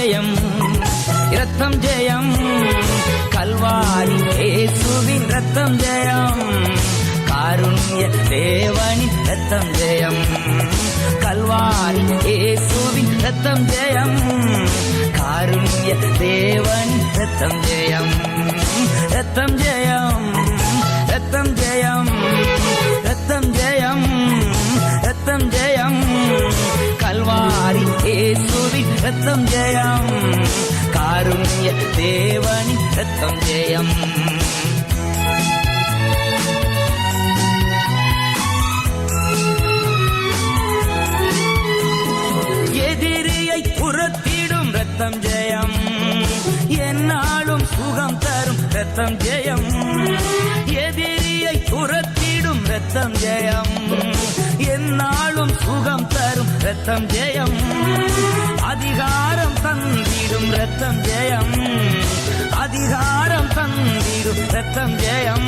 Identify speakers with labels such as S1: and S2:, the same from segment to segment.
S1: ஜெயம், இரத்தம் ஜெயம், கல்வாரி இயேசுவின் இரத்தம் ஜெயம், காருண்ய தேவனின் இரத்தம் ஜெயம், கல்வாரி இயேசுவின் இரத்தம் ஜெயம், காருண்ய தேவனின் இரத்தம் ஜெயம், இரத்தம் ஜெயம், இரத்தம் ஜெயம், இரத்தம் ஜெயம், இரத்தம் ஜெயம், கல்வாரி இயேசுவின் இரத்தம் ஜெயம், காருண்ய தேவனின் இரத்தம் ஜெயம். எதிரியை புறத்திடும் இரத்தம் ஜெயம், என்னாலும் சுகம் தரும் இரத்தம் ஜெயம், எதிரியை புறத்திடும் இரத்தம் ஜெயம், என்னாலும் சுகம் தரும் இரத்தம் ஜெயம், அதிகாரம் தந்திடும் இரத்தம் ஜெயம், அதிகாரம் தந்திடும் இரத்தம் ஜெயம்,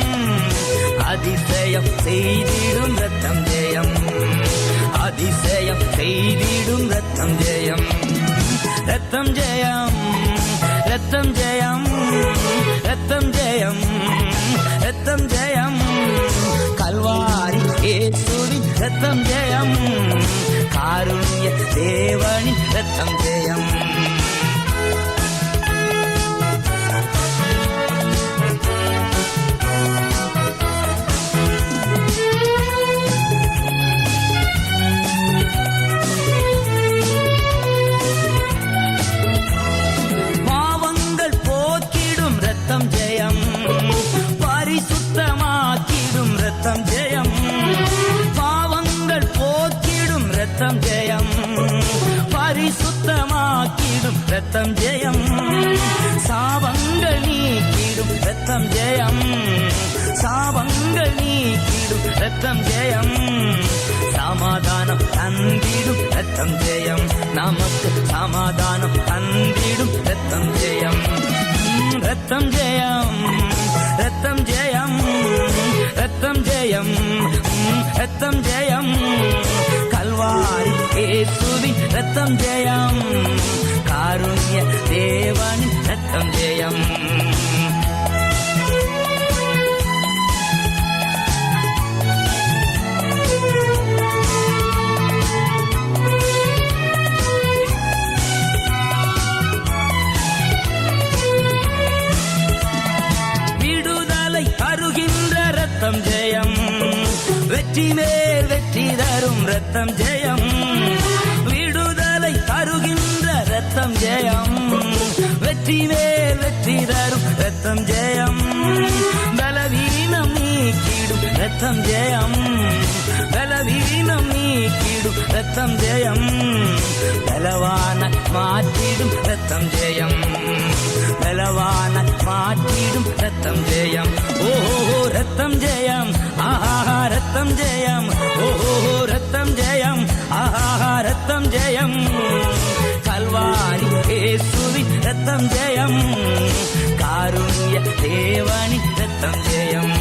S1: அதிசயம் செய்திடும் இரத்தம் ஜெயம், அதிசயம் செய்திடும் இரத்தம் ஜெயம், இரத்தம் ஜெயம், இரத்தம் ஜெயம், இரத்தம் ஜெயம், இரத்தம் ஜெயம், கல்வாரி இயேசுவின் இரத்தம் ஜெயம், காருண்ய தேவனின் இரத்தம் ஜெயம். பாவங்கள் போக்கிடும் இரத்தம் ஜெயம், பரிசுத்தமாக்கிடும் இரத்தம் ஜெயம், பாவங்கள் போக்கிடும் இரத்தம் ஜெயம், பரிசுத்தமாக்கிடும் இரத்தம் ஜெயம், சாபங்கள் நீக்கிடும் இரத்தம் ஜெயம், சாபங்கள் நீக்கிடும் இரத்தம் ஜெயம், சமாதானம் தந்திடும் இரத்தம் ஜெயம், நமக்கு சமாதானம் தந்திடும் இரத்தம் ஜெயம், இரத்தம் ஜெயம், இரத்தம் ஜெயம், இரத்தம் ஜெயம், இரத்தம் ஜெயம், கல்வாரி இயேசுவின் இரத்தம் ஜெயம், காருண்ய தேவனின் இரத்தம் ஜெயம். விடுதலை தருகின்ற இரத்தம் ஜெயம், வெற்றி மேல் வெற்றி தரும் இரத்தம் ஜெயம், விடுதலை தருகின்ற இரத்தம் ஜெயம், வெற்றி மேல் வெற்றி தரும் இரத்தம் ஜெயம், பலவீனம் நீக்கிடும் இரத்தம் ஜெயம், பலவீனம் நீக்கிடும் இரத்தம் ஜெயம், பலவான மாற்றிடும் இரத்தம் ஜெயம், பலவான மாற்றிடும் இரத்தம் ஜெயம், ஓஹோ இரத்தம் ஜெயம், ஆஹா இரத்தம் ஜெயம், ஓஹோ இரத்தம் ஜெயம், ஆஹா இரத்தம் ஜெயம், கல்வாரி இயேசுவின் இரத்தம் ஜெயம், காருண்ய தேவனின் இரத்தம் ஜெயம்.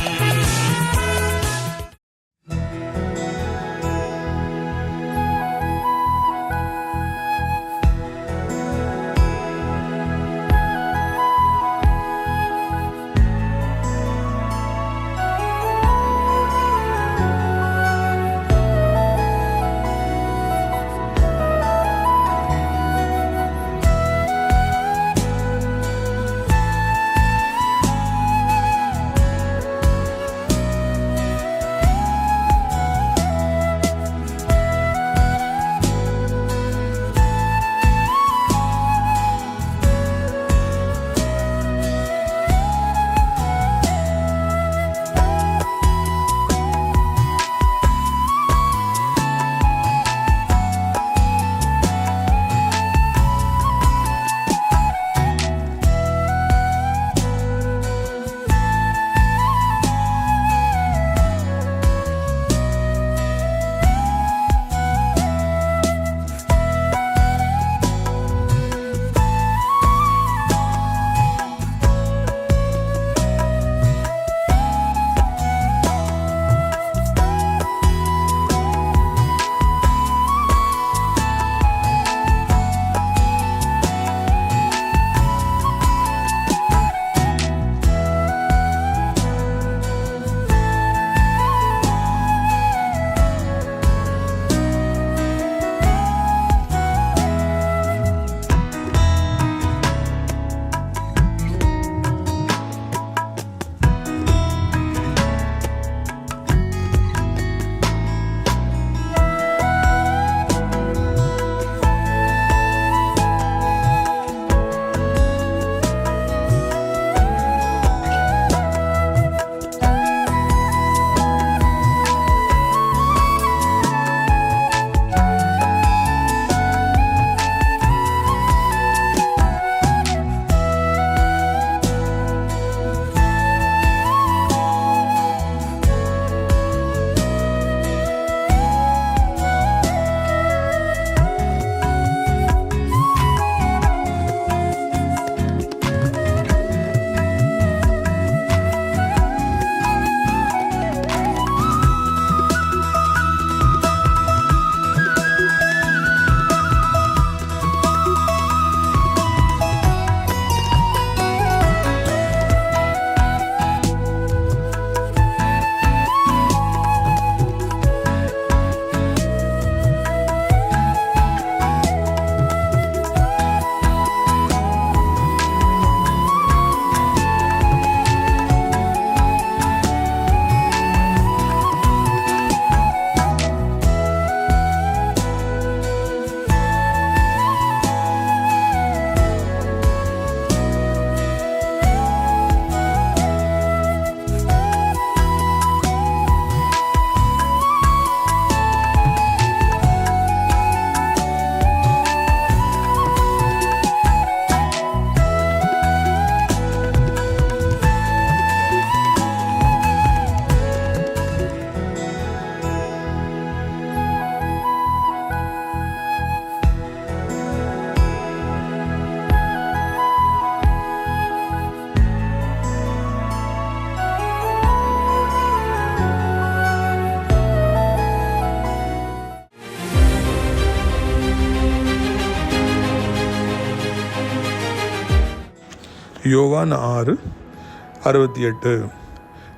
S2: யோவான் 6:68.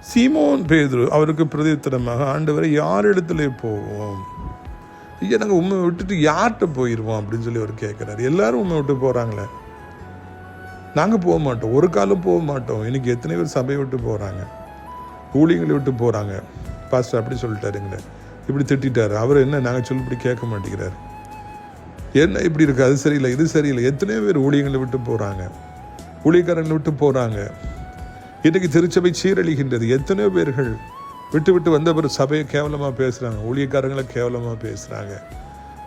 S2: சீமோன் பேதுரு அவருக்கு பிரதியுத்தரமாக, ஆண்டவரை யாரிடத்துல போவோம்? ஐயா, நாங்கள் உண்மை விட்டுட்டு யார்கிட்ட போயிடுவோம் அப்படின்னு சொல்லி அவர் கேட்குறாரு. எல்லாரும் உண்மை விட்டு போகிறாங்களே, நாங்கள் போக மாட்டோம், ஒரு காலம் போக மாட்டோம். இன்னைக்கு எத்தனை பேர் சபையை விட்டு போகிறாங்க, ஊழியங்களை விட்டு போகிறாங்க. பாஸ்டர் அப்படி சொல்லிட்டாருங்களே, இப்படி திட்டாரு, அவர் என்ன நாங்கள் சொல்லி இப்படி கேட்க மாட்டேங்கிறாரு, என்ன இப்படி இருக்குது, அது சரியில்லை, இது சரியில்லை. எத்தனையோ பேர் ஊழியங்களை விட்டு போகிறாங்க, ஊழியக்காரங்களை விட்டு போகிறாங்க. இன்றைக்கு திருச்சபை சீரழிகின்றது. எத்தனையோ பேர்கள் விட்டு விட்டு வந்த பிறகு சபையை கேவலமாக பேசுகிறாங்க, ஊழியக்காரங்களை கேவலமாக பேசுகிறாங்க.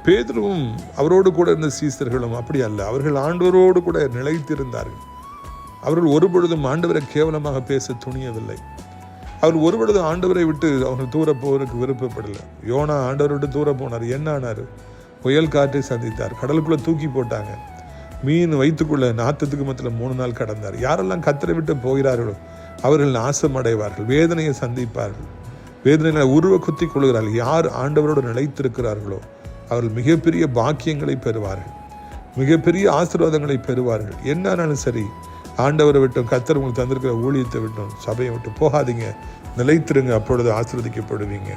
S2: பேதுருவும் அவரோடு கூட இருந்த சீசர்களும் அப்படி அல்ல. அவர்கள் ஆண்டவரோடு கூட நிலைத்திருந்தார்கள். அவர்கள் ஒரு பொழுதும் ஆண்டவரை கேவலமாக பேச துணியவில்லை. அவர் ஒரு பொழுதும் ஆண்டவரை விட்டு அவர்கள் தூர போவதற்கு விருப்பப்படலை. யோனா ஆண்டவரை விட்டு தூர போனார். என்ன ஆனார்? புயல் காற்றை சந்தித்தார், கடலுக்குள்ளே தூக்கி போட்டாங்க, மீன் வயிற்றுக்குள்ளே நாத்தத்துக்கு மத்தியில் 3 நாள் கடந்தார். யாரெல்லாம் கத்தரை விட்டு போகிறார்களோ அவர்கள் நாசம் அடைவார்கள், வேதனையை சந்திப்பார்கள், வேதனைகளை உருவ குத்தி கொள்கிறார்கள். யார் ஆண்டவரோடு நிலைத்திருக்கிறார்களோ அவர்கள் மிகப்பெரிய பாக்கியங்களை பெறுவார்கள், மிகப்பெரிய ஆசீர்வாதங்களை பெறுவார்கள். என்னாலும் சரி, ஆண்டவரை விட்டோம், கத்தர் உங்களுக்கு தந்திருக்கிற ஊழியத்தை விட்டோம், சபையை விட்டு போகாதீங்க, நிலைத்திருங்க, அப்பொழுது ஆசீர்வதிக்கப்படுவீங்க.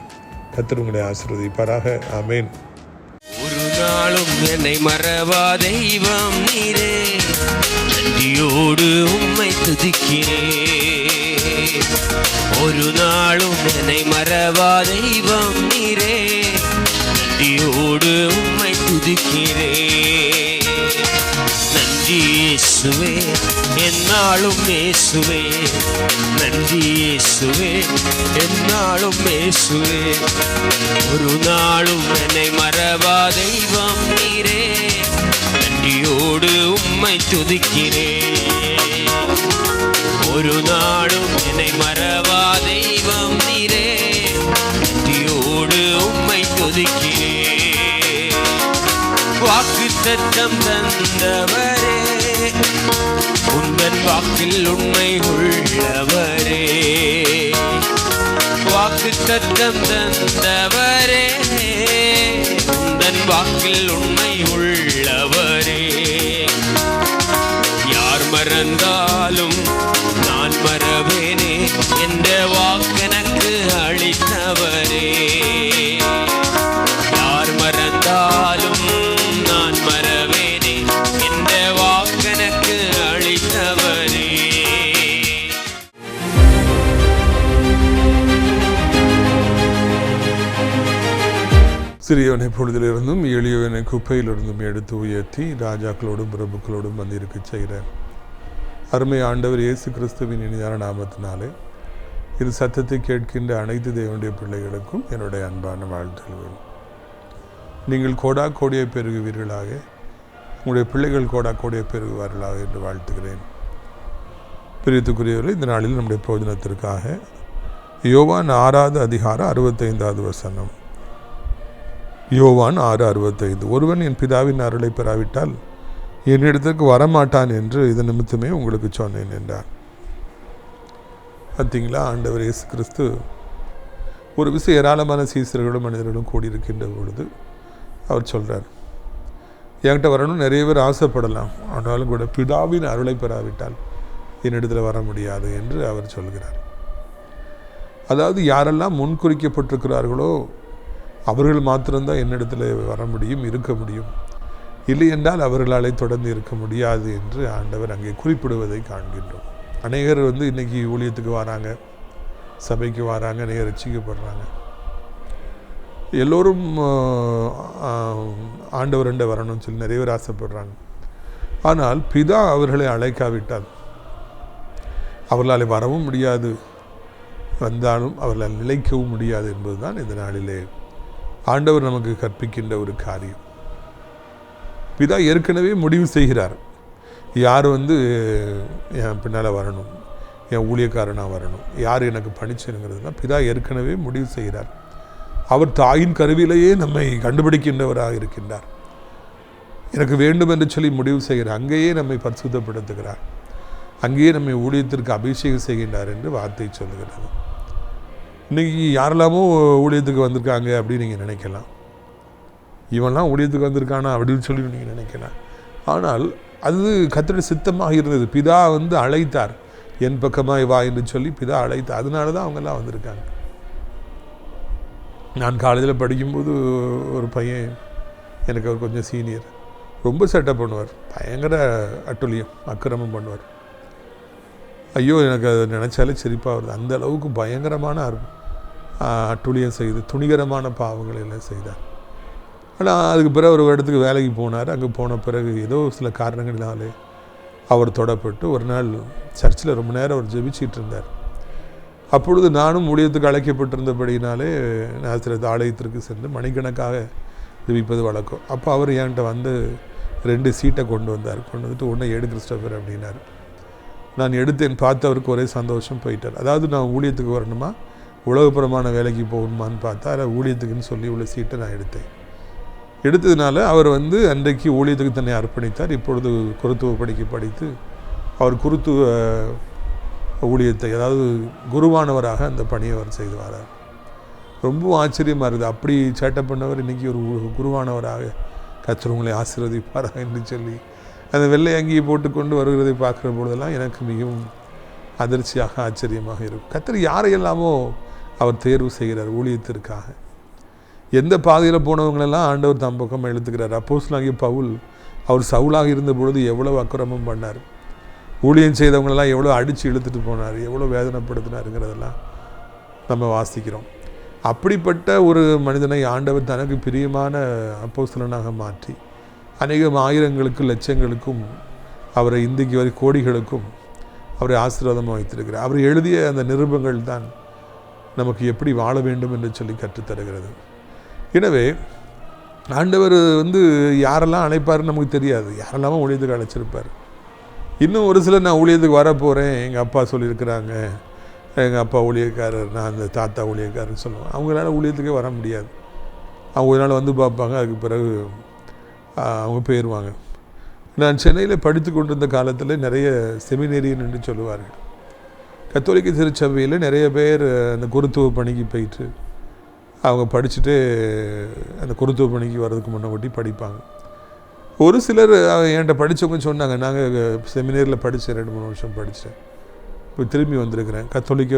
S2: கத்தர் உங்களை ஆசீர்வதிப்பாராக. ஆமேன்.
S3: ஒரு நாளும் என்னை மறவா தெய்வம் நீரே, நன்றியோடு உம்மை துதிக்கிறேன். ஒரு நாளும் என்னை மறவா தெய்வம் நீரே, நன்றியோடு உம்மை துதிக்கிறேன். நன்றி இயேசுவே, என்னாலும் இயேசுவே, நன்றி இயேசுவே, என்னாலும் இயேசுவே. ஒரு நாளும் என்னை மறவா தெய்வம் நீரே, நன்றியோடு உம்மை துதிக்கிறேன். ஒரு நாளும் என்னை மறவா தெய்வம் நீரே, நன்றியோடு உம்மை துதிக்கிறேன். வாக்குத்தத்தம் தந்தவரே, உந்தன் வாக்கில் உண்மை உள்ளவரே. வாக்குத்தத்தம் தந்தவரே, உந்தன் வாக்கில் உண்மை உள்ளவரே. யார் மறந்தாலும் நான் மறவேனே, என்ற வாக்கெனக்கு அளித்தவரே. யார் மறந்தாலும் நான் மறவேனே, என்ற வாக்கெனக்கு அளித்தவரே.
S2: சிறியவனை பொழுதிலிருந்தும் எளியவனை குப்பையிலிருந்தும் எடுத்து உயர்த்தி ராஜாக்களோடும் பிரபுக்களோடும் வந்திருக்க செய்கிற அருமை ஆண்டவர் இயேசு கிறிஸ்துவின் இனிதான நாமத்தினாலே இது சத்தத்தை கேட்கின்ற அனைத்து தேவனுடைய பிள்ளைகளுக்கும் என்னுடைய அன்பான வாழ்த்துகள். நீங்கள் கோடா கோடியை பெருகுவீர்களாக, உங்களுடைய பிள்ளைகள் கோடா கோடியை பெருகுவார்களாக என்று வாழ்த்துகிறேன். பிரியத்துக்குரியவர்கள், இந்த நாளில் நம்முடைய பிரயோஜனத்திற்காக யோவான் 6:65 வசனம். யோவான் 6:65. ஒருவன் என் பிதாவின் அருளை பெறாவிட்டால் என்னிடத்திற்கு வரமாட்டான் என்று இது நிமித்தமே உங்களுக்கு சொன்னேன் என்றார். பார்த்தீங்களா, ஆண்டவர் இயேசு கிறிஸ்து ஒரு விஷயம் ஏராளமான சீசர்களும் மனிதர்களும் கூடியிருக்கின்ற பொழுது அவர் சொல்கிறார், என்கிட்ட வரணும் நிறைய பேர் ஆசைப்படலாம், ஆனாலும் கூட பிதாவின் அருளை பெறாவிட்டால் என்னிடத்தில் வர முடியாது என்று அவர் சொல்கிறார். அதாவது யாரெல்லாம் முன்குறிக்கப்பட்டிருக்கிறார்களோ அவர்கள் மாத்திரம்தான் என்னிடத்தில் வர முடியும், இருக்க முடியும், இல்லை என்றால் அவர்களாலே தொடர்ந்து இருக்க முடியாது என்று ஆண்டவர் அங்கே குறிப்பிடுவதை காண்கின்றோம். அநேகர் இன்றைக்கி ஊழியத்துக்கு வராங்க, சபைக்கு வராங்க, அநேகர் ரட்சிக்கப்படுறாங்க. எல்லோரும் ஆண்டவர்கிட்ட வரணும்னு சொல்லி நிறைய பேர் ஆசைப்படுறாங்க. ஆனால் பிதா அவர்களை அழைக்காவிட்டால் அவர்களால் வரவும் முடியாது, வந்தாலும் அவர்களால் நிலைக்கவும் முடியாது என்பதுதான் இந்த நாளிலே ஆண்டவர் நமக்கு கற்பிக்கின்ற ஒரு காரியம். பிதா ஏற்கனவே முடிவு செய்கிறார், யார் என் பின்னால் வரணும், என் ஊழியக்காரனாக வரணும், யார் எனக்கு பணிச்சுங்கிறதுலாம் பிதா ஏற்கனவே முடிவு செய்கிறார். அவர் தாயின் கருவிலேயே நம்மை கண்டுபிடிக்கின்றவராக இருக்கின்றார். எனக்கு வேண்டும் என்று சொல்லி முடிவு செய்கிறார், அங்கேயே நம்மை பரிசுத்தப்படுத்துகிறார், அங்கேயே நம்மை ஊழியத்திற்கு அபிஷேகம் செய்கின்றார் என்று வார்த்தை சொல்லுகிறது. இன்றைக்கி யாரெல்லாமோ ஊழியத்துக்கு வந்திருக்காங்க அப்படின்னு நீங்கள் நினைக்கலாம், இவன்லாம் ஊழியத்துக்கு வந்திருக்கானா அப்படின்னு சொல்லி நீங்கள் நினைக்கலாம். ஆனால் அது கர்த்தருடைய சித்தமாக இருந்தது. பிதா வந்து அழைத்தார், என் பக்கமாய் வா என்று சொல்லி பிதா அழைத்தார். அதனால தான் அவங்கெல்லாம் வந்திருக்காங்க. நான் காலேஜில் படிக்கும்போது ஒரு பையன், எனக்கு அவர் கொஞ்சம் சீனியர், ரொம்ப சேட்டை பண்ணுவார், பயங்கர அட்டுழியம் அக்கிரமம் பண்ணுவார். ஐயோ, எனக்கு அதை நினச்சாலே சிரிப்பாக வருது. அந்த அளவுக்கு பயங்கரமான அட்டுழியம் செய்து துணிகரமான பாவங்கள் எல்லாம் செய்தார். ஆனால் அதுக்கு பிறகு ஒரு இடத்துக்கு வேலைக்கு போனார். அங்கே போன பிறகு ஏதோ சில காரணங்களினாலே அவர் தொடப்பட்டு ஒரு நாள் சர்ச்சில் ரொம்ப நேரம் அவர் ஜெபிச்சிட்டு இருந்தார். அப்பொழுது நானும் ஊழியத்துக்கு அழைக்கப்பட்டிருந்தபடினாலே நான் சில ஆலயத்திற்கு சென்று மணிக்கணக்காக ஜெபிப்பது வழக்கம். அப்போ அவர் என்கிட்ட வந்து 2 சீட்டை கொண்டு வந்தார். கொண்டு வந்துட்டு ஒன்றை எடு கிறிஸ்டோபர் அப்படின்னார். நான் எடுத்தேன். பார்த்தவருக்கு ஒரே சந்தோஷம், போயிட்டார். அதாவது நான் ஊழியத்துக்கு வரணுமா, உலகப்புறமான வேலைக்கு போகணுமான்னு பார்த்தா அதில் ஊழியத்துக்குன்னு சொல்லி உள்ள சீட்டை நான் எடுத்ததுனால அவர் வந்து அன்றைக்கு ஊழியத்துக்கு தன்னை அர்ப்பணித்தார். இப்பொழுது குருத்துவ படித்து அவர் குருத்துவ ஊழியத்தை, அதாவது குருவானவராக அந்த பணியை அவர் செய்து வரார். ரொம்ப ஆச்சரியமாக இருக்குது. அப்படி சேட்டை பண்ணவர் இன்றைக்கி ஒரு குருவானவராக கர்த்தர் உங்களை ஆசீர்வதிப்பாரா என்று சொல்லி அந்த வெள்ளை அங்கியை போட்டுக்கொண்டு வருகிறதை பார்க்குற பொழுதெல்லாம் எனக்கு மிகவும் அதிர்ச்சியாக ஆச்சரியமாக இருக்கும். கர்த்தர் யாரையெல்லாமோ அவர் தேர்வு செய்கிறார் ஊழியத்திற்காக. எந்த பாதையில் போனவங்களெல்லாம் ஆண்டவர் தம் பக்கம் இழுத்துக்கிறார். அப்போஸ்தலனாகிய பவுல், அவர் சவுலாக இருந்த பொழுது எவ்வளோ அக்கிரமம் பண்ணார், ஊழியம் செய்தவங்களெல்லாம் எவ்வளோ அடித்து இழுத்துட்டு போனார், எவ்வளோ வேதனைப்படுத்தினாருங்கிறதெல்லாம் நம்ம வாசிக்கிறோம். அப்படிப்பட்ட ஒரு மனிதனை ஆண்டவர் தனக்கு பிரியமான அப்போஸ்தலனாக மாற்றி அநேகம் ஆயிரங்களுக்கு லட்சங்களுக்கும் அவரை இன்றைக்கு வரை கோடிகளுக்கும் அவரை ஆசீர்வாதமாக வைத்திருக்கிறார். அவர் எழுதிய அந்த நிருபங்கள் தான் நமக்கு எப்படி வாழ வேண்டும் என்று சொல்லி கற்றுத்தருகிறது. எனவே ஆண்டவர் வந்து யாரெல்லாம் அழைப்பாருன்னு நமக்கு தெரியாது, யாரெல்லாமோ ஊழியத்துக்கு அழைச்சிருப்பார். இன்னும் ஒரு சிலர் நான் ஊழியத்துக்கு வரப்போகிறேன், எங்கள் அப்பா சொல்லியிருக்கிறாங்க, எங்கள் அப்பா ஊழியக்காரர், நான் அந்த தாத்தா ஊழியக்காரர்னு சொல்லுவேன். அவங்களால ஊழியத்துக்கே வர முடியாது. அவங்க ஒரு நாள் வந்து பார்ப்பாங்க, அதுக்கு பிறகு அவங்க போயிடுவாங்க. நான் சென்னையில் படித்து கொண்டிருந்த காலத்தில் நிறைய செமினேரியன் என்று சொல்லுவார்கள். கத்தோலிக்க திருச்சபையில் நிறைய பேர் அந்த குருத்துவ பணிக்கு போயிட்டு அவங்க படிச்சுட்டு அந்த குருத்துவ பணிக்கு வர்றதுக்கு முன்னாடி படிப்பாங்க. ஒரு சிலர் என்கிட்ட படித்தவங்க சொன்னாங்க, நாங்கள் செமினேரியில் படித்தேன், 2-3 வருஷம் படித்தேன், இப்போ திரும்பி வந்திருக்கிறேன். கத்தோலிக்க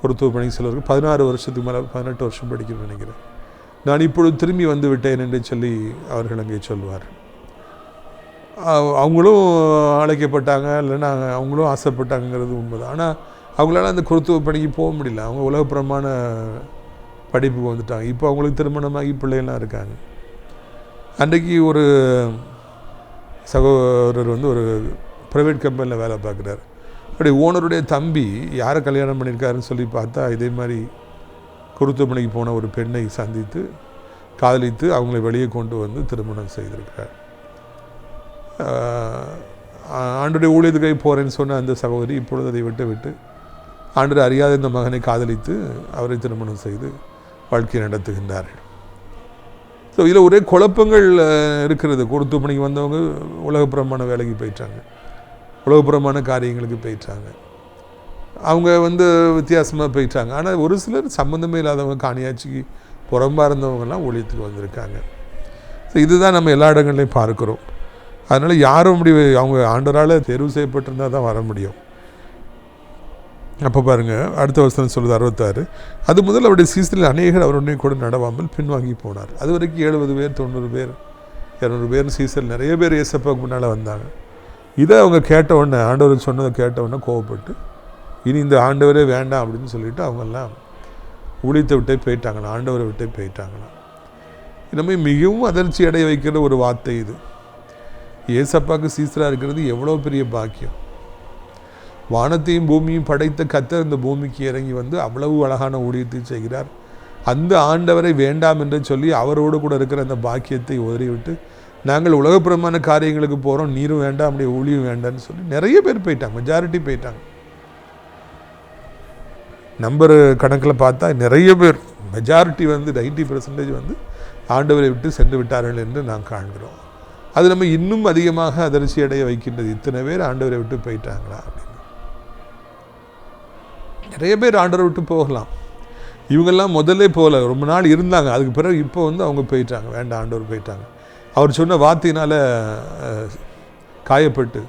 S2: குருத்துவ பணிக்கு சிலருக்கு 16 வருஷத்துக்கு மேலே 18 வருஷம் படிக்கணும்னு நினைக்கிறேன். நான் இப்பொழுது திரும்பி வந்து விட்டேன் என்று சொல்லி அவர்கள் அங்கே சொல்லுவார். அவங்களும் அழைக்கப்பட்டாங்க, இல்லைன்னா அவங்களும் ஆசைப்பட்டாங்கிறது உண்மைதான். ஆனால் அவங்களால அந்த குருத்துவ பணிக்கு போக முடியல. அவங்க உலகப்புறமான படிப்புக்கு வந்துட்டாங்க. இப்போ அவங்களுக்கு திருமணமாகி பிள்ளைகள்லாம் இருக்காங்க. அன்றைக்கு ஒரு சகோதரர் வந்து ஒரு ப்ரைவேட் கம்பெனியில் வேலை பார்க்குறாரு. அப்படி ஓனருடைய தம்பி யாரை கல்யாணம் பண்ணியிருக்காருன்னு சொல்லி பார்த்தா இதே மாதிரி குருத்துவ பணிக்கு போன ஒரு பெண்ணை சந்தித்து காதலித்து அவங்களை வெளியே கொண்டு வந்து திருமணம் செய்திருக்கிறார். ஆண்டுடைய ஊழியத்துக்கை போகிறேன்னு சொன்ன அந்த சகோதரி இப்பொழுது அதை விட்டு ஆண்டு அறியாத இந்த மகனை காதலித்து அவரை திருமணம் செய்து வாழ்க்கை நடத்துகின்றார்கள். ஸோ இதில் ஒரே குழப்பங்கள் இருக்கிறது. குருத்துவ பணிக்கு வந்தவங்க உலகப்புறமான வேலைக்கு போயிட்டாங்க, உலகப்புறமான காரியங்களுக்கு போயிட்டாங்க, அவங்க வந்து வித்தியாசமாக போயிட்டாங்க. ஆனால் ஒரு சிலர் சம்மந்தமே இல்லாதவங்க, காணியாட்சிக்கு புறம்பாக இருந்தவங்கெல்லாம் ஊழியத்துக்கு வந்திருக்காங்க. ஸோ இதுதான் நம்ம எல்லா இடங்கள்லையும் பார்க்குறோம். அதனால் யாரும் அப்படி அவங்க ஆண்டவரால் தேர்வு செய்யப்பட்டிருந்தால் தான் வர முடியும். அப்போ பாருங்கள், அடுத்த வசனம் சொல்லுது 66, அது முதல் அவருடைய சீசனில் அநேகர் அவருடனே கூட நடவாமல் பின்வாங்கி போனார். அது வரைக்கும் 70 பேர் 90 பேர் 200 பேர் சீசன் நிறைய பேர் ஏசப்பாவுக்கு முன்னால் வந்தாங்க. இதை அவங்க கேட்ட உடனே, ஆண்டவர் சொன்னதை கேட்ட உடனே கோவப்பட்டு இனி இந்த ஆண்டவரே வேண்டாம் அப்படின்னு சொல்லிட்டு அவங்கெல்லாம் ஊழியத்தை விட்டே போயிட்டாங்களாம், ஆண்டவரை விட்டே போயிட்டாங்களாம். நம்ம மிகவும் அதிர்ச்சி அடைய வைக்கிற ஒரு வார்த்தை இது. ஏசப்பாவுக்கு சீசராக இருக்கிறது எவ்வளோ பெரிய பாக்கியம். வானத்தையும் பூமியும் படைத்த கர்த்தர் இந்த பூமிக்கு இறங்கி வந்து அவ்வளவு அழகான ஊழியத்தை செய்கிறார். அந்த ஆண்டவரை வேண்டாம் என்று சொல்லி அவரோடு கூட இருக்கிற அந்த பாக்கியத்தை உதறிவிட்டு நாங்கள் உலகப்புறமான காரியங்களுக்கு போகிறோம், நீரும் வேண்டாம், அப்படியே ஊழியும் வேண்டாம்னு சொல்லி நிறைய பேர் போயிட்டாங்க, மெஜாரிட்டி போயிட்டாங்க. நம்பர் கணக்கில் பார்த்தா நிறைய பேர், மெஜாரிட்டி வந்து 90% வந்து ஆண்டவரை விட்டு சென்று விட்டார்கள் என்று நாம் காண்கிறோம். அது நம்ம இன்னும் அதிகமாக அதிர்ச்சி அடைய வைக்கின்றது. இத்தனை பேர் ஆண்டவரை விட்டு போயிட்டாங்களா அப்படின்னு. நிறைய பேர் ஆண்டவரை விட்டு போகலாம். இவங்கெல்லாம் முதல்ல போகல, ரொம்ப நாள் இருந்தாங்க, அதுக்கு பிறகு இப்போ வந்து அவங்க போயிட்டாங்க, வேண்டாம் ஆண்டவர் போயிட்டாங்க. அவர் சொன்ன வார்த்தையினால் காயப்பட்டு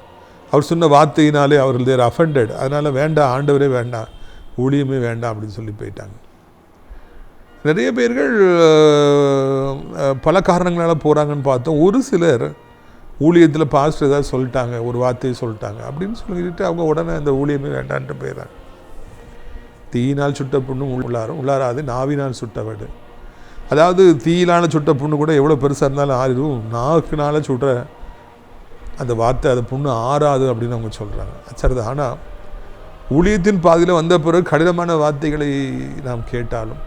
S2: அவர் சொன்ன வார்த்தையினாலே அவர்கள் தேர் அஃபெண்டட். அதனால் வேண்டாம், ஆண்டவரே வேண்டாம், ஊழியமே வேண்டாம் அப்படின்னு சொல்லி போயிட்டாங்க. நிறைய பேர்கள் பல காரணங்களால் போகிறாங்கன்னு பார்த்தோம். ஒரு சிலர் ஊழியத்தில் பாஸ்டர் ஏதாவது சொல்லிட்டாங்க, ஒரு வார்த்தையை சொல்லிட்டாங்க அப்படின்னு சொல்லிட்டு அவங்க உடனே அந்த ஊழியமே வேண்டான்ட்டு போயிடறாங்க. தீயினால் சுட்ட புண்ணும் உள்ளாராது, நாவினால் சுட்டவடு. அதாவது தீயிலான சுட்ட புண்ணு கூட எவ்வளோ பெருசாக இருந்தாலும் ஆறிடும், நாக்குனால சுடுற அந்த வார்த்தை அது புண்ணு ஆறாது அப்படின்னு அவங்க சொல்கிறாங்க. சரிது. ஆனால் ஊழியத்தின் பாதியில் வந்த பிறகு கடினமான வார்த்தைகளை நாம் கேட்டாலும்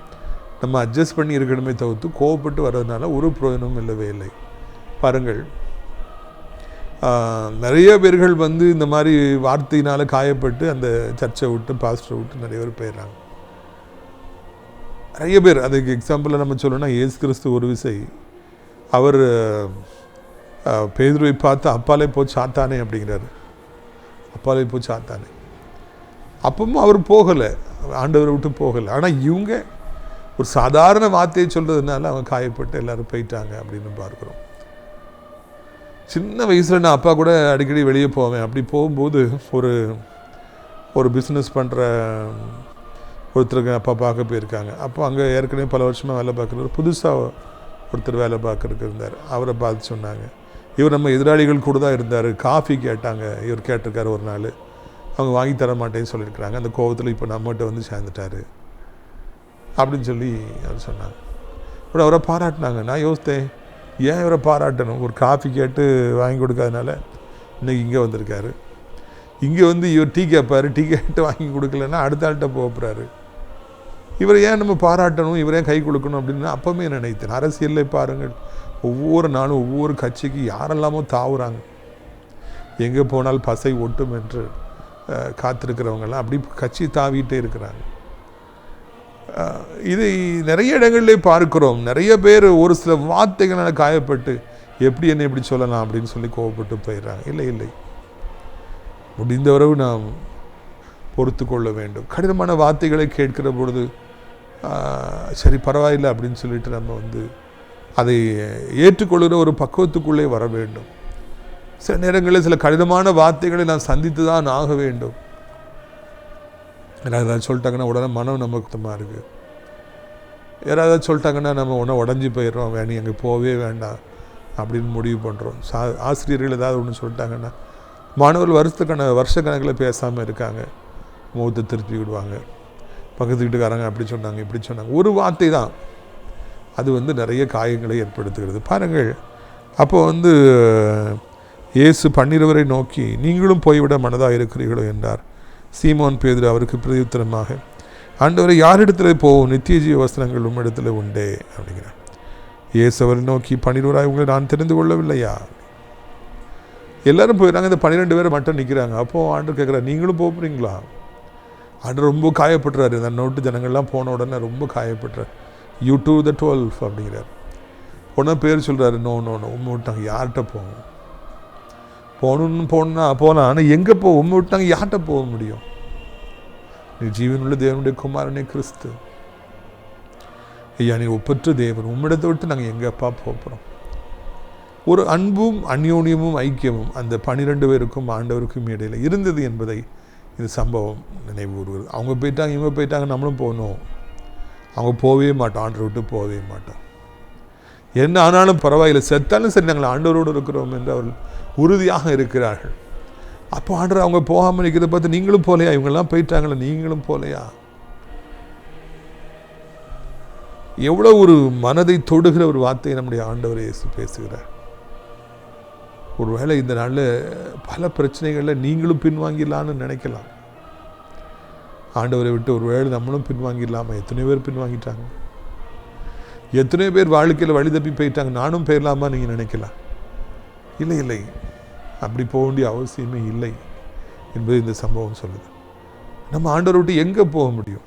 S2: நம்ம அட்ஜஸ்ட் பண்ணி இருக்கணுமே தவிர்த்து கோவப்பட்டு வர்றதுனால ஒரு பிரயோஜனமும் இல்லவே இல்லை. பாருங்கள், நிறைய பேர்கள் இந்த மாதிரி வார்த்தையினால் காயப்பட்டு அந்த சர்ச்சை விட்டு பாஸ்டரை விட்டு நிறைய பேர் போயிடுறாங்க. நிறைய பேர். அதுக்கு எக்ஸாம்பிளில் நம்ம சொல்லணும்னா, இயேசு கிறிஸ்து ஒரு விசை அவர் பேதுருவை பார்த்து அப்பாலே போ சாத்தானே அப்படிங்கிறாரு. அப்பாலே போ சாத்தானே. அப்பவும் அவர் போகலை, ஆண்டவரை விட்டு போகலை. ஆனால் இவங்க ஒரு சாதாரண வார்த்தையை சொல்கிறதுனால அவங்க காயப்பட்டு எல்லோரும் போயிட்டாங்க அப்படின்னு பார்க்குறோம். சின்ன வயசில் நான் அப்பா கூட அடிக்கடி வெளியே போவேன். அப்படி போகும்போது ஒரு பிஸ்னஸ் பண்ணுற ஒருத்தருக்கு அப்பா பார்க்க போயிருக்காங்க. அப்போ அங்கே ஏற்கனவே பல வருஷமாக வேலை பார்க்குறவர் புதுசாக ஒருத்தர் வேலை பார்க்குறதுக்கு இருந்தார். அவரை பார்த்து சொன்னாங்க, இவர் நம்ம எதிராளிகள் கூட தான் இருந்தார். காஃபி கேட்டாங்க, இவர் கேட்டிருக்காரு ஒரு நாள், அவங்க வாங்கி தர மாட்டேன்னு சொல்லியிருக்கிறாங்க. அந்த கோபத்தில் இப்போ நம்மகிட்ட சேர்ந்துட்டார் அப்படின்னு சொல்லி அவர் சொன்னாங்க. அப்புறம் அவரை பாராட்டினாங்க. நான் யோசித்தேன், ஏன் இவரை பாராட்டணும்? ஒரு காஃபி கேட்டு வாங்கி கொடுக்காதனால இன்றைக்கி இங்கே வந்திருக்காரு. இங்கே இவர் டீ கேட்பார், டீ கேட்டு வாங்கி கொடுக்கலன்னா அடுத்த ஆள்கிட்ட போகிறாரு. இவரை ஏன் நம்ம பாராட்டணும், இவரே கை கொடுக்கணும் அப்படின்னு அப்போவுமே நினைத்தேன். அரசியலில் பாருங்கள், ஒவ்வொரு நாளும் ஒவ்வொரு கட்சிக்கு யாரெல்லாமோ தாவுறாங்க. எங்கே போனால் பசை ஒட்டும் என்று காத்திருக்கிறவங்கெல்லாம் அப்படி கட்சி தாவிட்டே இருக்கிறாங்க. இதை நிறைய இடங்களிலே பார்க்கிறோம். நிறைய பேர் ஒரு சில வார்த்தைகளால் காயப்பட்டு எப்படி என்னை இப்படி சொல்லலாம் அப்படின்னு சொல்லி கோவப்பட்டு போயிடுறாங்க. இல்லை, முடிந்தவரவு நாம் பொறுத்து கொள்ள வேண்டும். கடினமான வார்த்தைகளை கேட்கிற பொழுது சரி பரவாயில்லை அப்படின்னு சொல்லிட்டு நம்ம அதை ஏற்றுக்கொள்கிற ஒரு பக்குவத்துக்குள்ளே வர வேண்டும். சில நேரங்களில் சில கடினமான வார்த்தைகளை நான் சந்தித்து தான் ஆக வேண்டும். யாராவது சொல்லிட்டாங்கன்னா உடனே மனம் நமக்கு சுத்தமாக இருக்குது. யாராவது சொல்லிட்டாங்கன்னா நம்ம உடனே உடஞ்சி போயிடுறோம், நீ அங்கே போகவே வேண்டாம் அப்படின்னு முடிவு பண்ணுறோம். ஆசிரியர்கள் ஏதாவது ஒன்று சொல்லிட்டாங்கன்னா மாணவர்கள் வருஷக்கணக்கில் பேசாமல் இருக்காங்க, முகத்தை திருப்பி விடுவாங்க. பக்கத்து வீட்டுக்காரங்க அப்படி சொன்னாங்க இப்படி சொன்னாங்க. ஒரு வார்த்தை தான் அது நிறைய காயங்களை ஏற்படுத்துகிறது. பாருங்கள், அப்போ இயேசு 12 நோக்கி நீங்களும் போய்விட மனதாக இருக்கிறீர்களோ என்றார். சீமோன் பேதுரு அவருக்கு பிரதியுத்தரமாக, ஆண்டவரை யாரிடத்துல போவோம், நித்திய ஜீவ வசனங்கள் உம்மிடத்தில் உண்டே அப்படிங்கிறார். இயேசு அவரை நோக்கி 12 உங்களை நான் தெரிந்து கொள்ளவில்லையா? எல்லாரும் போயிடறாங்க, இந்த 12 பேர் மட்டும் நிற்கிறாங்க. அப்போது ஆண்டவர் கேட்குறாரு, நீங்களும் போகிறீங்களா? ஆண்டவர் ரொம்ப காயப்படுறாரு. அந்த நோட்டு ஜனங்கள்லாம் போன உடனே ரொம்ப காயப்படுறார். யூ டு த 12 அப்படிங்கிறார். உடனே பேர் சொல்கிறாரு, நோ உண்மை விட்டாங்க, யார்கிட்ட போவோம்? போகணுன்னா போகலாம், ஆனால் எங்கே உண்மை விட்டாங்க, யார்கிட்ட போக முடியும்? நீ ஜீவனுள்ள தேவனுடைய குமாரனே கிறிஸ்து, ஐயா நீ ஒப்பற்ற தேவன், உம்மிடத்தை விட்டு நாங்கள் எங்கேப்பா போகிறோம்? ஒரு அன்பும் அந்யோன்யமும் ஐக்கியமும் அந்த 12 பேருக்கும் ஆண்டவருக்கும் இடையில் இருந்தது என்பதை இந்த சம்பவம் நினைவு கூறுவது. அவங்க போயிட்டாங்க, இவங்க போயிட்டாங்க, நம்மளும் போகணும். அவங்க போகவே மாட்டோம், ஆண்டவரை விட்டு போகவே மாட்டோம். என்ன ஆனாலும் பரவாயில்லை, செத்தாலும் சரி நாங்கள் ஆண்டவரோடு இருக்கிறோம் என்று அவர்கள் உறுதியாக இருக்கிறார்கள். அப்போ ஆண்டவர் அவங்க போகாமல் இருக்கிறத பார்த்து நீங்களும் போலையா? இவங்கெல்லாம் போயிட்டாங்களே, நீங்களும் போலையா? எவ்வளோ ஒரு மனதை தொடுகிற ஒரு வார்த்தையை நம்முடைய ஆண்டவர் இயேசு பேசுகிறார். ஒருவேளை இந்த நாளில் பல பிரச்சனைகளில் நீங்களும் பின்வாங்கிடலான்னு நினைக்கலாம். ஆண்டவரை விட்டு ஒருவேளை நம்மளும் பின்வாங்கிடலாமா? எத்தனை பேர் பின்வாங்கிட்டாங்க, எத்தனை பேர் வாழ்க்கையில் வழி தப்பி போயிட்டாங்க, நானும் போயிடலாமா நீங்கள் நினைக்கலாம். இல்லை, அப்படி போக வேண்டிய அவசியமே இல்லை என்பது இந்த சம்பவம் சொல்லுது. நம்ம ஆண்டவரை விட்டு எங்கே போக முடியும்?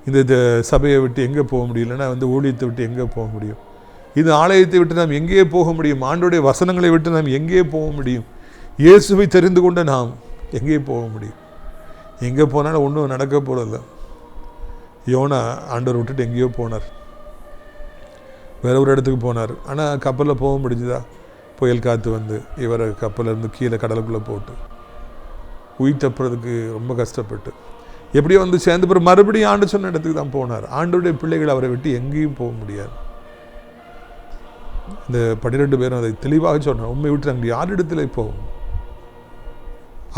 S2: இந்த சபையை விட்டு எங்கே போக முடியும்? இல்லைன்னா ஊழியத்தை விட்டு எங்கே போக முடியும்? இது ஆலயத்தை விட்டு நாம் எங்கேயே போக முடியும்? ஆண்டவருடைய வசனங்களை விட்டு நாம் எங்கே போக முடியும்? இயேசுவை தெரிந்து கொண்ட நாம் எங்கே போக முடியும்? எங்கே போனாலும் ஒன்றும் நடக்க போகிறதில்ல. யோனா ஆண்டவர் விட்டுட்டு எங்கேயோ போனார், வேற ஒரு இடத்துக்கு போனார். ஆனால் கப்பலில் போக முடிஞ்சுதா? புயல் காற்று வந்து இவரை கப்பலிருந்து கீழே கடலுக்குள்ளே போட்டு உயிர் தப்புறதுக்கு ரொம்ப கஷ்டப்பட்டு எப்படியோ வந்து சேர்ந்த பிறகு மறுபடியும் ஆண்டு சொன்ன இடத்துக்கு தான் போனார். ஆண்டவருடைய பிள்ளைகள் அவரை விட்டு எங்கேயும் போக முடியாது. இந்த 12 பேரும் அதை தெளிவாக சொன்னார். உண்மை விட்டு நாங்கள் யார் இடத்துல போவோம்?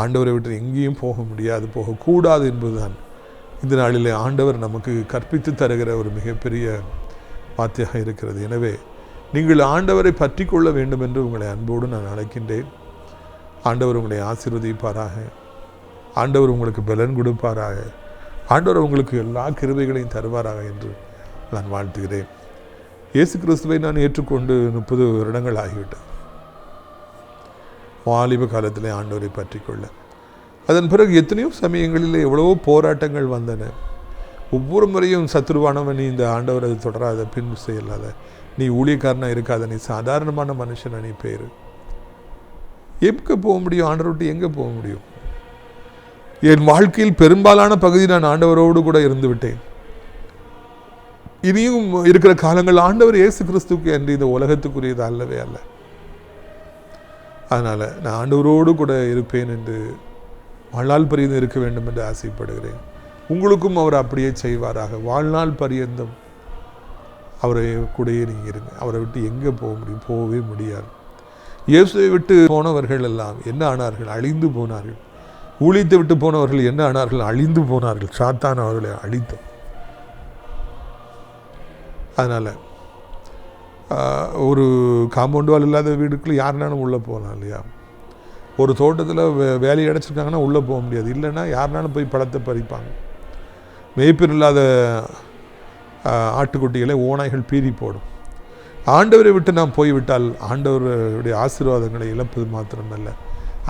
S2: ஆண்டவரை விட்டு எங்கேயும் போக முடியாது, போகக்கூடாது என்பதுதான் இந்த நாளிலே ஆண்டவர் நமக்கு கற்பித்து தருகிற ஒரு மிகப்பெரிய வார்த்தையாக இருக்கிறது. எனவே நீங்கள் ஆண்டவரை பற்றி கொள்ள வேண்டும் என்று உங்களை அன்போடு நான் அழைக்கின்றேன். ஆண்டவர் உங்களை ஆசீர்வதிப்பாராக. ஆண்டவர் உங்களுக்கு பலன் கொடுப்பாராக. ஆண்டவர் உங்களுக்கு எல்லா கிருபைகளையும் தருவாராக என்று நான் வாழ்த்துகிறேன். இயேசு கிறிஸ்துவை நான் ஏற்றுக்கொண்டு 30 வருடங்கள் ஆகிவிட்டேன். வாலிப காலத்திலே ஆண்டவரை பற்றி கொள்ள. அதன் பிறகு எத்தனையோ சமயங்களில் எவ்வளவோ போராட்டங்கள் வந்தன. ஒவ்வொரு முறையும் சத்துருவானவன், நீ இந்த ஆண்டவரை தொடராத, பின் செய்யலாத, நீ ஊழியக்காரனாக இருக்காத, நீ சாதாரணமான மனுஷன், நீ பேர் எங்கே போக முடியும்? ஆண்டவரை விட்டு எங்கே போக முடியும்? என் வாழ்க்கையில் பெரும்பாலான பகுதி நான் ஆண்டவரோடு கூட இருந்து விட்டேன். இனியும் இருக்கிற காலங்கள் ஆண்டவர் இயேசு கிறிஸ்துக்கு என்று இந்த உலகத்துக்குரியது அல்லவே அல்ல. அதனால் நான் ஆண்டவரோடு கூட இருப்பேன் என்று வாழ்நாள் பரியந்தம் இருக்க வேண்டும் என்று ஆசைப்படுகிறேன். உங்களுக்கும் அவர் அப்படியே செய்வாராக. வாழ்நாள் பரியந்தம் அவரை கூடயே நீங்கள் இருங்க. அவரை விட்டு எங்கே போக முடியும்? போகவே முடியாது. இயேசுவை விட்டு போனவர்கள் எல்லாம் என்ன ஆனார்கள்? அழிந்து போனார்கள். ஊழியத்தை விட்டு போனவர்கள் என்ன ஆனார்கள்? அழிந்து போனார்கள். சாத்தான் அவர்களை அழித்தோம். அதனால் ஒரு காம்பவுண்ட் வால் இல்லாத வீடுக்குள்ளே யாருனாலும் உள்ளே போகலாம் இல்லையா? ஒரு தோட்டத்தில் வேலையை அடைச்சிருக்காங்கன்னா உள்ளே போக முடியாது. இல்லைன்னா யாருனாலும் போய் பழத்தை பறிப்பாங்க. மேய்ப்பர் இல்லாத ஆட்டுக்குட்டிகளை ஓநாய்கள் பீறி போடும். ஆண்டவரை விட்டு நாம் போய்விட்டால் ஆண்டவருடைய ஆசீர்வாதங்களை இழப்பது மாத்திரமல்ல,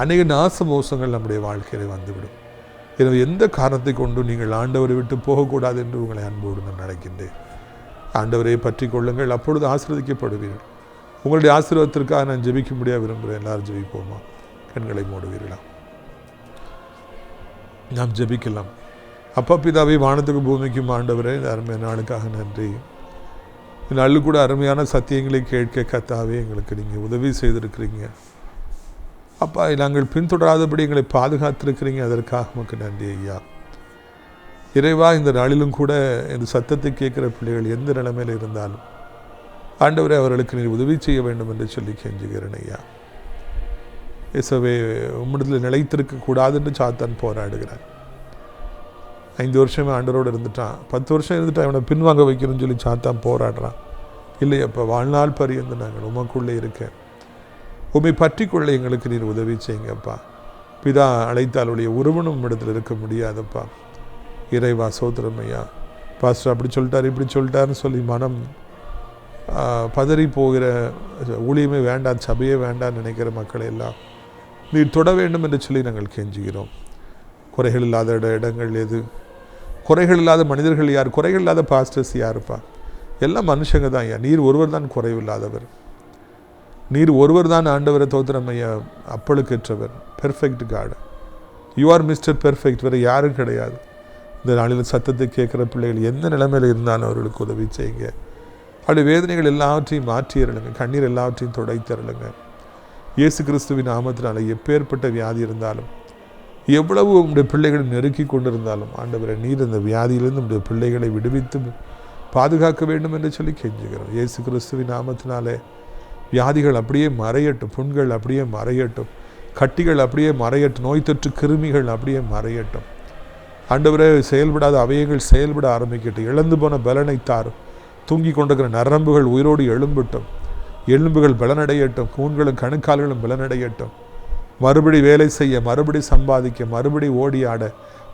S2: அநேக நாச மோசங்கள் நம்முடைய வாழ்க்கையில் வந்துவிடும். எனவே எந்த காரணத்தை கொண்டு நீங்கள் ஆண்டவரை விட்டு போகக்கூடாது என்று உங்களை அன்போடு நான் நினைக்கின்றேன். ஆண்டவரை பற்றி கொள்ளுங்கள், அப்பொழுது ஆசீர்வதிக்கப்படுவீர்கள். உங்களுடைய ஆசீர்வாதத்திற்காக நான் ஜெபிக்க முடியாது விரும்புகிறேன். எல்லாரும் ஜெபிப்போமா? கண்களை மூடுவீர்களா? நாம் ஜெபிக்கலாம். அப்பா பிதாவே, வானத்துக்கு பூமிக்கும் ஆண்டவரே, இந்த அருமையான நாளுக்காக நன்றி. இந்த நாள் கூட அருமையான சத்தியங்களை கேட்க கத்தாவே எங்களுக்கு நீங்கள் உதவி செய்திருக்கிறீங்க. அப்பா, நாங்கள் பின்தொடராதபடி எங்களை பாதுகாத்திருக்கிறீங்க. அதற்காக உமக்கு நன்றி ஐயா. இறைவா, இந்த நாளிலும் கூட இந்த சத்தத்தை கேட்குற பிள்ளைகள் எந்த நிலைமையில் இருந்தாலும் ஆண்டவரே அவர்களுக்கு நீர் உதவி செய்ய வேண்டும் என்று சொல்லி கெஞ்சுகிறேன் ஐயா. இயேசுவே, உம்மிடத்தில் நிலைத்திருக்கக்கூடாது என்று சாத்தான் போராடுகிறான். 5 வருஷமே ஆண்டவரோடு இருந்துட்டான், 10 வருஷம் இருந்துட்டான், இவனை பின்வாங்க வைக்கணும்னு சொல்லி சாத்தான் போராடுறான். இல்லையப்பா, வாழ்நாள் பரியந்து நாங்கள் உமக்குள்ளே இருக்கேன். உம்மை பற்றி கொள்ள எங்களுக்கு நீர் உதவி செய்யுங்கப்பா. பிதா அழைத்தாலுடைய ஒருவனும் இடத்துல இருக்க முடியாதப்பா. இறைவா, சோத்திரம் ஐயா. பாஸ்டர் அப்படி சொல்லிட்டார், இப்படி சொல்லிட்டாருன்னு சொல்லி மனம் பதறி போகிற, ஊழியமே வேண்டாம், சபையே வேண்டாம்னு நினைக்கிற மக்களை எல்லாம் நீர் தொட வேண்டும் என்று சொல்லி நாங்கள் கெஞ்சுகிறோம். குறைகள் இல்லாத இடங்கள் எது? குறைகள் இல்லாத மனிதர்கள் யார்? குறைகள் இல்லாத பாஸ்டர்ஸ் யாருப்பா? எல்லாம் மனுஷங்க தான் ஐயா. நீர் ஒருவர் தான் குறைவில்லாதவர். நீர் ஒருவர் தான் ஆண்டவரை தோத்திரம் ஐயா, அப்பழுக்கற்றவர், பெர்ஃபெக்ட் காடு. You are mister perfect. வேறு யாரும் கிடையாது. இந்த நாளில் சத்தத்தை கேட்குற பிள்ளைகள் எந்த நிலைமையில் இருந்தாலும் அவர்களுக்கு உதவி செய்யுங்க. அப்படி வேதனைகள் எல்லாவற்றையும் மாற்றியறலுங்க, கண்ணீர் எல்லாவற்றையும் துடைத்தரலுங்க. இயேசு கிறிஸ்துவின் நாமத்தினால எப்பேற்பட்ட வியாதி இருந்தாலும், எவ்வளவு உங்களுடைய பிள்ளைகளை நெருக்கி கொண்டிருந்தாலும் ஆண்டவரை நீர் அந்த வியாதியிலிருந்து உங்களுடைய பிள்ளைகளை விடுவித்து பாதுகாக்க வேண்டும் என்று சொல்லி கெஞ்சுகிறோம். இயேசு கிறிஸ்துவின் நாமத்தினாலே வியாதிகள் அப்படியே மறையட்டும், புண்கள் அப்படியே மறையட்டும், கட்டிகள் அப்படியே மறையட்டும், நோய் தொற்று கிருமிகள் அப்படியே மறையட்டும். ஆண்டவரே, செயல்படாத அவயங்கள் செயல்பட ஆரம்பிக்கட்டும். இழந்து போன பலனை தாரும். தூங்கி கொண்டிருக்கிற நரம்புகள் உயிரோடு எழும்பட்டும். எலும்புகள் பலனடையட்டும். கூண்களும் கணுக்கால்களும் பலனடையட்டும். மறுபடி வேலை செய்ய, மறுபடி சம்பாதிக்க, மறுபடி ஓடி ஆட,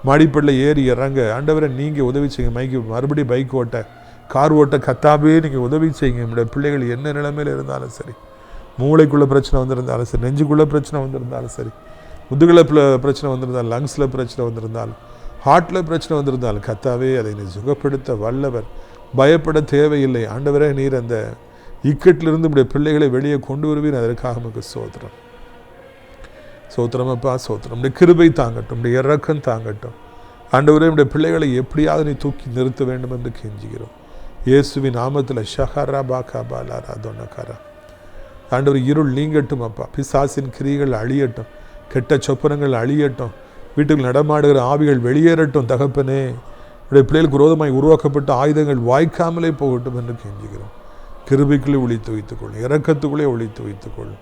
S2: மாடிப்பள்ளை ஏறி இறங்க ஆண்டவரை நீங்கள் உதவி செய்யுங்க. மறுபடி பைக் ஓட்ட, கார் ஓட்ட கத்தாவே நீங்கள் உதவி செய்யுங்க. நம்முடைய பிள்ளைகள் என்ன நிலைமையில் இருந்தாலும் சரி, மூளைக்குள்ளே பிரச்சனை வந்திருந்தாலும் சரி, நெஞ்சுக்குள்ளே பிரச்சனை வந்திருந்தாலும் சரி, முதுகில் பிரச்சனை வந்திருந்தாலும், லங்ஸில் பிரச்சனை வந்திருந்தாலும், ஹார்ட்டில் பிரச்சனை வந்திருந்தாலும் கத்தாவே அதை நீ சுகப்படுத்த வல்லவர். பயப்பட தேவையில்லை. ஆண்டவரே, நீர் அந்த இக்கட்டிலிருந்து நம்முடைய பிள்ளைகளை வெளியே கொண்டு வருவீர். அதற்காக நமக்கு சோத்திரம். சோத்திரமப்பா, சோத்திரம். நம்முடைய கிருபை தாங்கட்டும், நம்முடைய இறக்கம் தாங்கட்டும். ஆண்டவரே, நம்முடைய பிள்ளைகளை எப்படியாவது நீ தூக்கி நிறுத்த வேண்டும் என்று கெஞ்சுகிறோம். இயேசுவின் நாமத்தில் ஷஹரா பாகா பாலாரா தொன்னக்காரா. ஆண்டவர் இருள் நீங்கட்டும் அப்பா. பிசாசின் கிரிகள் அழியட்டும், கெட்ட சொப்பனங்கள் அழியட்டும், வீட்டுக்கு நடமாடுகிற ஆவிகள் வெளியேறட்டும். தகப்பனே, உடைய பிள்ளைகளுக்கு விரோதமாய் உருவாக்கப்பட்ட ஆயுதங்கள் வாய்க்காமலே போகட்டும் என்று கெஞ்சுகிறோம். கிருபைக்குள்ளே ஒளித்து வைத்துக்கொள்ளும், இரக்கத்துக்குள்ளே ஒளித்து வைத்துக்கொள்ளும்.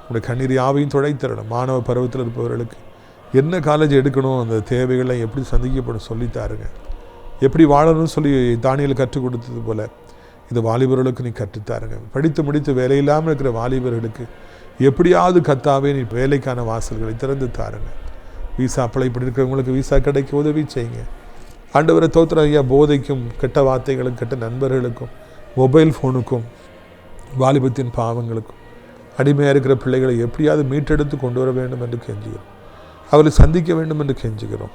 S2: உடைய கண்ணீர் யாவையும் துடைத்தரணும். மாணவ பருவத்தில் இருப்பவர்களுக்கு என்ன காலேஜ் எடுக்கணும், அந்த தேவைகளை எப்படி சந்திக்கப்படும் சொல்லித்தாருங்க. எப்படி வாழணும்னு சொல்லி தானியல் கற்றுக் கொடுத்தது போல் இந்த வாலிபர்களுக்கு நீ கற்றுத்தாருங்க. படித்து முடித்து வேலை இல்லாமல் இருக்கிற வாலிபர்களுக்கு எப்படியாவது கத்தாவே நீ வேலைக்கான வாசல்களை திறந்து தாருங்க. வீசா அப்ளை பண்ணியிருக்கிறவங்களுக்கு வீசா கிடைக்க உதவி செய்யுங்க. ஆண்டவரை தோத்திரம் ஐயா. போதைக்கும் கெட்ட வார்த்தைகளுக்கும் கெட்ட நண்பர்களுக்கும் மொபைல் ஃபோனுக்கும் வாலிபத்தின் பாவங்களுக்கும் அடிமையாக இருக்கிற பிள்ளைகளை எப்படியாவது மீட்டெடுத்து கொண்டு வர வேண்டும் என்று கெஞ்சுகிறோம். அவரை சந்திக்க வேண்டும் என்று கெஞ்சுகிறோம்.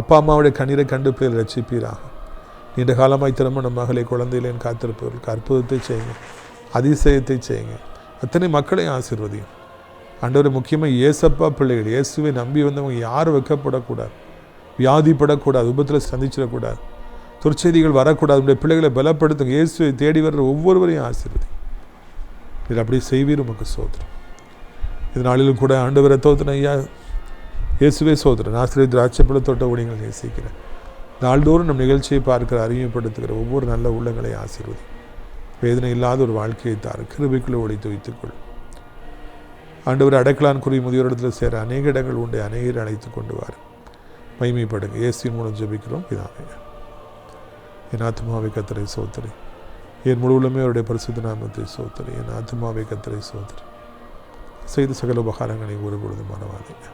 S2: அப்பா அம்மாவுடைய கண்ணீரை கண்டு பிள்ளைகளை ரட்சிப்பீராக. நீண்ட காலமாய் திருமண மகளை குழந்தையிலேன் காத்திருப்பவர்களுக்கு அற்புதத்தை செய்யுங்க, அதிசயத்தை செய்யுங்க. அத்தனை மக்களை ஆசீர்வதியும் ஆண்டவரை. முக்கியமாக இயேசப்பா பிள்ளைகள், இயேசுவை நம்பி வந்தவங்க யாரும் வெட்கப்படக்கூடாது, வியாதிப்படக்கூடாது, விபத்தில் சந்திச்சிடக்கூடாது, துர்ச்செய்திகள் வரக்கூடாது. உடைய பிள்ளைகளை பலப்படுத்துங்க. இயேசுவை தேடி வர்ற ஒவ்வொருவரையும் ஆசீர்வதி. இதில் அப்படியே செய்வீர். உமக்கு சோதரம். இது நாளிலும் கூட ஆண்டவரை தோத்திரம் ஐயா. இயேசுவே சோதரன். ஆசிரியர் திராட்சைப்பழ தோட்ட ஊழியங்கள் நேசிக்கிறேன். நாள்தோறும் நம் நிகழ்ச்சியை பார்க்கிற, அறிமுகப்படுத்துகிற ஒவ்வொரு நல்ல உள்ளங்களை ஆசீர்வதி. வேதனை இல்லாத ஒரு வாழ்க்கையை தாரு. கிருபைக்குள்ளே ஒளித்து வைத்துக்கொள் ஆண்டவர். அடைக்கலான் குறி முதியோரிடத்தில் சேர அநேக இடங்கள் உண்டு. அநேகரை அழைத்து கொண்டு வார். மகிமைப்படுங்க. இயேசுவின் மூலம் ஜெபிக்கிறோம் பிதாவே. என் ஆத்மாவை கர்த்தரை சோதரி, என் முழு உள்ளமே அவருடைய பரிசுத்த நாமத்தை சோதரி. என் ஆத்மாவை கர்த்தரை சோதரி, செய்த சகல உபகாரங்களை ஒரு பொழுது மறவாதீங்க.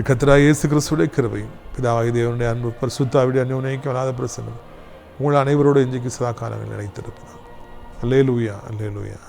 S2: கர்த்தராகிய இயேசு கிறிஸ்துவின் கிருபையும் பிதாவாகிய தேவனுடைய அன்பு பரிசுத்தாவிடைய அந்யோன்யம் வராத பிரசன்னம் உங்கள் அனைவரோடு இன்றைக்கு சதா காலங்கள் நிலைத்திருப்பதால். அல்லேலூயா, அல்லேலூயா.